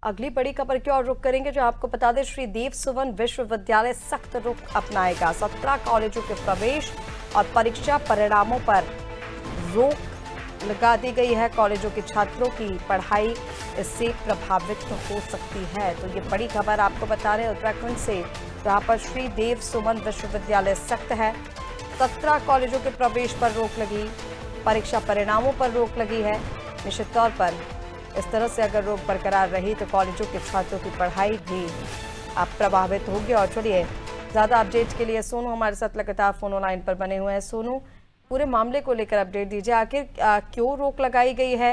अगली बड़ी खबर की ओर रुख करेंगे, जो आपको बता दें श्री देव सुमन विश्वविद्यालय सख्त रुख अपनाएगा। 17 कॉलेजों के प्रवेश और परीक्षा परिणामों पर रोक लगा दी गई है। कॉलेजों के छात्रों की पढ़ाई इससे प्रभावित हो सकती है। तो ये बड़ी खबर आपको बता रहे हैं उत्तराखंड से, जहां पर श्री देव सुमन विश्वविद्यालय सख्त है। 17 कॉलेजों के प्रवेश पर रोक लगी, परीक्षा परिणामों पर रोक लगी है। निश्चित तौर पर इस तरह से अगर रोक बरकरार रही तो कॉलेजों के छात्रों की पढ़ाई भी प्रभावित होगी। और चलिए, ज़्यादा अपडेट के लिए सोनू हमारे साथ लगातार फोन लाइन पर बने हुए हैं। सोनू, पूरे मामले को लेकर अपडेट दीजिए। आखिर क्यों रोक लगाई गई है,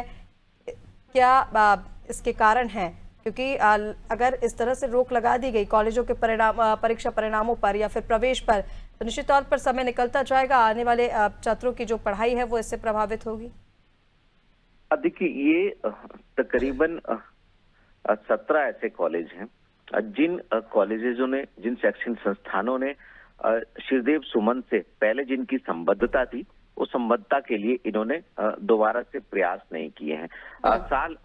क्या इसके कारण हैं? क्योंकि अगर इस तरह से रोक लगा दी गई कॉलेजों के परीक्षा परिणामों पर या फिर प्रवेश पर, तो निश्चित तौर पर समय निकलता जाएगा, आने वाले छात्रों की जो पढ़ाई है वो इससे प्रभावित होगी। देखिए, ये तकरीबन 17 ऐसे कॉलेज हैं जिन कॉलेजों ने, जिन शैक्षणिक संस्थानों ने श्रीदेव सुमन से पहले जिनकी संबद्धता थी, उस संबद्धता के लिए इन्होंने दोबारा से प्रयास नहीं किए हैं। साल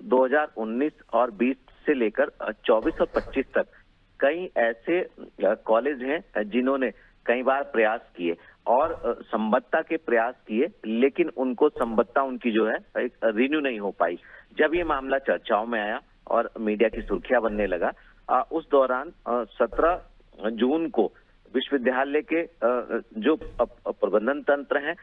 2019 और 20 से लेकर 24 और 25 तक कई ऐसे कॉलेज हैं जिन्होंने कई बार प्रयास किए और संबद्धता के प्रयास किए, लेकिन उनको संबद्धता उनकी जो है रिन्यू नहीं हो पाई। जब ये मामला चर्चाओं में आया और मीडिया की सुर्खियां बनने लगा, उस दौरान 17 जून को विश्वविद्यालय के जो प्रबंधन तंत्र हैं,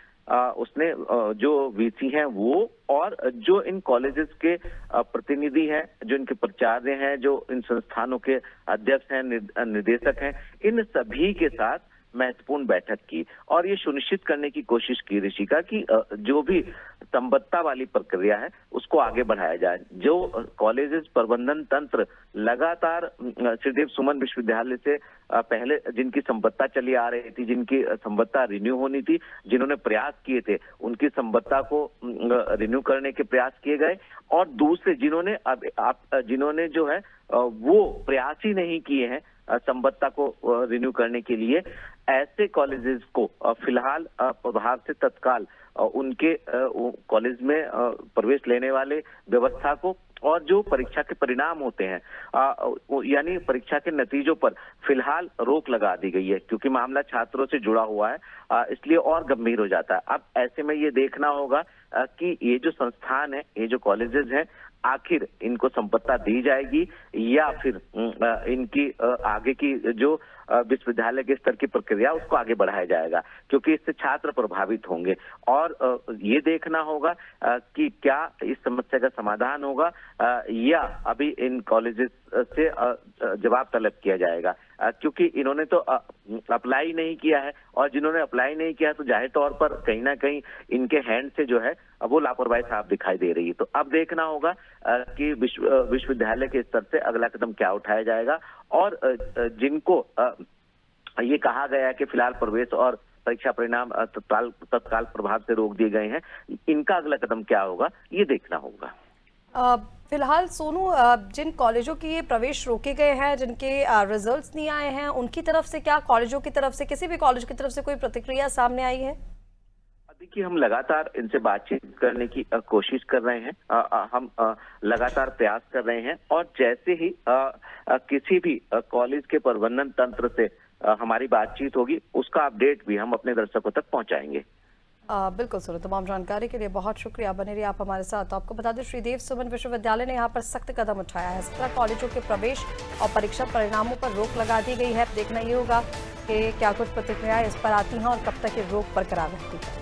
उसने जो वीसी हैं वो और जो इन कॉलेजेस के प्रतिनिधि हैं, जो इनके प्राचार्य हैं, जो इन संस्थानों के अध्यक्ष हैं, निर्देशक हैं, इन सभी के साथ महत्वपूर्ण बैठक की और ये सुनिश्चित करने की कोशिश की ऋषिका कि जो भी संबद्धता वाली प्रक्रिया है उसको आगे बढ़ाया जाए। जो कॉलेजेस प्रबंधन तंत्र लगातार श्रीदेव सुमन विश्वविद्यालय से पहले जिनकी संबद्धता चली आ रही थी, जिनकी संबद्धता रिन्यू होनी थी, जिन्होंने प्रयास किए थे, उनकी संबद्धता को रिन्यू करने के प्रयास किए गए और दूसरे जिन्होंने जो है वो प्रयास ही नहीं किए हैं संबद्धता को रिन्यू करने के लिए, ऐसे कॉलेजेस को फिलहाल प्रभाव से तत्काल उनके कॉलेज में प्रवेश लेने वाले व्यवस्था को और जो परीक्षा के परिणाम होते हैं, यानी परीक्षा के नतीजों पर फिलहाल रोक लगा दी गई है, क्योंकि मामला छात्रों से जुड़ा हुआ है, इसलिए और गंभीर हो जाता है। अब ऐसे में ये देखना होगा कि ये जो संस्थान है, ये जो कॉलेजेस हैं, आखिर इनको संबद्धता दी जाएगी या फिर इनकी आगे की जो विश्वविद्यालय के स्तर की प्रक्रिया उसको आगे बढ़ाया जाएगा, क्योंकि इससे छात्र प्रभावित होंगे। और ये देखना होगा कि क्या इस समस्या का समाधान होगा या अभी इन कॉलेजेस से जवाब तलब किया जाएगा, क्योंकि इन्होंने तो अप्लाई नहीं किया है और जिन्होंने अप्लाई नहीं किया तो जाहिर तौर पर कहीं ना कहीं इनके हैंड से जो है वो लापरवाही साफ दिखाई दे रही है। तो अब देखना होगा कि विश्वविद्यालय के स्तर से अगला कदम क्या उठाया जाएगा और जिनको ये कहा गया है कि फिलहाल प्रवेश और परीक्षा परिणाम तत्काल प्रभाव से रोक दिए गए हैं, इनका अगला कदम क्या होगा ये देखना होगा। फिलहाल सोनू, जिन कॉलेजों के ये प्रवेश रोके गए हैं, जिनके रिजल्ट्स नहीं आए हैं, उनकी तरफ से क्या, कॉलेजों की तरफ से, किसी भी कॉलेज की तरफ से कोई प्रतिक्रिया सामने आई है? देखिए, हम लगातार इनसे बातचीत करने की कोशिश कर रहे हैं, हम लगातार प्रयास कर रहे हैं और जैसे ही किसी भी कॉलेज के प्रबंधन तंत्र से हमारी बातचीत होगी, उसका अपडेट भी हम अपने दर्शकों तक पहुंचाएंगे। बिल्कुल सुनो, तमाम जानकारी के लिए बहुत शुक्रिया, बने रहिए आप हमारे साथ। तो आपको बता दें श्रीदेव सुमन विश्वविद्यालय ने यहाँ पर सख्त कदम उठाया है। 17 कॉलेजों के प्रवेश और परीक्षा परिणामों पर रोक लगा दी गई है। देखना ये होगा कि क्या कुछ प्रतिक्रियाएं इस पर आती हैं और कब तक ये रोक बरकरार रहती है।